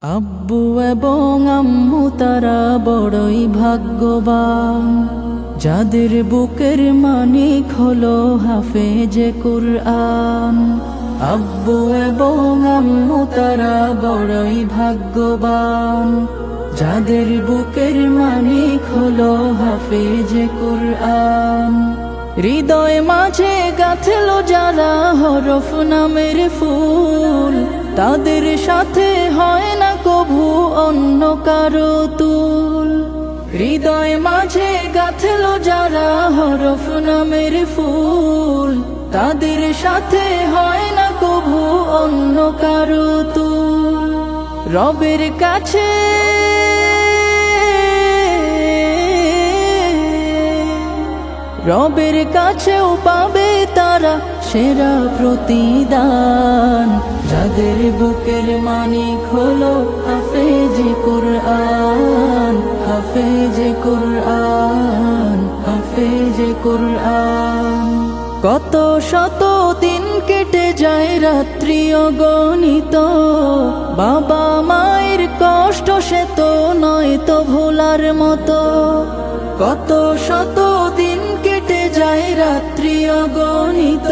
আব্বু এবং আম্মু তারা বড়ই ভাগ্যবান, যাদের বুকের মানিক হলো হাফেজে কুরআন। আব্বু এবং আম্মু তারা বড়ই ভাগ্যবান, যাদের বুকের মানিক হলো হাফেজে কুরআন। হৃদয় মাঝে গাঁথলো যারা হরফ নামের ফুল, তাদের সাথে হয় না কভু অন্য কারো তুল। হৃদয় মাঝে গাঁথলো যারা হরফ নামের ফুল, তাদের সাথে হয় না কভু অন্য কারো তুল। রবের কাছে রবের কাছেও পাবে তারা সেরা প্রতিদান, যাদের বুকের মানিক হলো হাফেজে কুরআন। হাফেজে কুরআন, হাফেজে কুরআন। কত শত দিন কেটে যায় রাত্রি অগণিত, বাবা মায়ের কষ্ট সে তো নয় তো ভোলার মতো। কত শত দিন কেটে যায় রাত্রি অগণিত,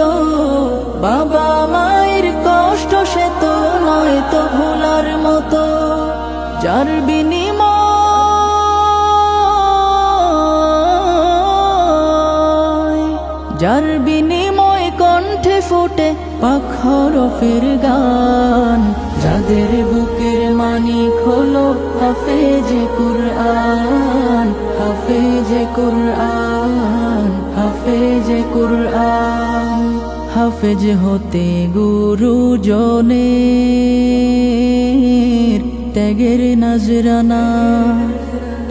বাবা মায়ের কষ্ট সে তো নয় তো ভোলার মতো। যার বিনিময় কণ্ঠে ফোটে পাক হরফের গান, যাদের বুকের মানিক হলো হাফেজে কুরআন। হাফেজে কুরআন, হাফেজে কুরআন। হাফেজ হতে গুরুজনের ত্যাগের নজরানা,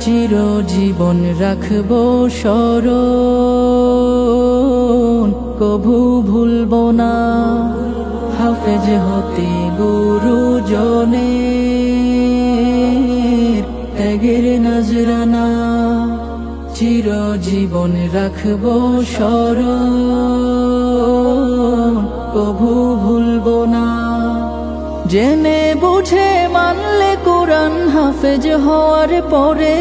চিরজীবন রাখবো স্মরণ, কভু ভুলবো না। হাফেজ হতে গুরুজনের ত্যাগের নজরানা, চিরজীবন রাখবো স্মরণ, কভু ভুলবো না। জেনে বুঝে মানলে কোরআন হাফেজ হওয়ার পরে,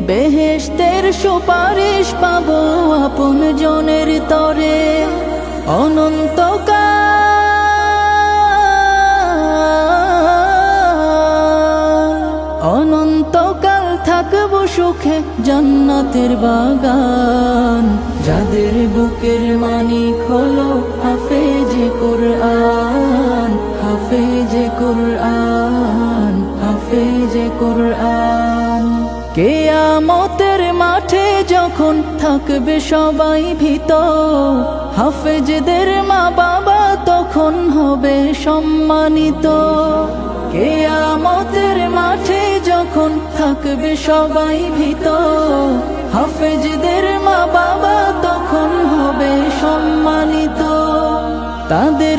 বেহেশতের সুপারিশ পাবো আপন জনের তরে। অনন্তকাল থাকবো সুখে জান্নাতের বাগান, যাদের বুকের মানিক হলো হাফেজে কুরআন। হাফেজে কুরআন, হাফেজে কুরআন। কিয়ামতের মাঠে যখন থাকবে সবাই ভীত, হাফেজদের মা বাবা তখন হবে সম্মানিত। কিয়ামতের মাঠে যখন থাকবে সবাই ভীত, হাফেজদের মা বাবা তখন হবে সম্মানিত। তাদের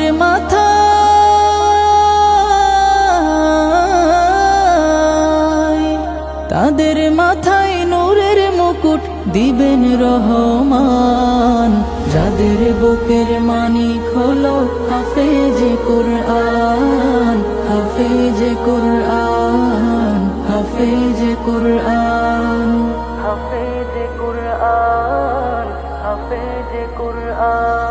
মাথায় নূরের মুকুট দিবেন রহমান, যাদের বুকের মানিক হলো হাফেজে কুরআন। হাফেজে কুরআন, হাফেজে কুরআন। হাফেজে কুরআন, হাফেজে কুরআন।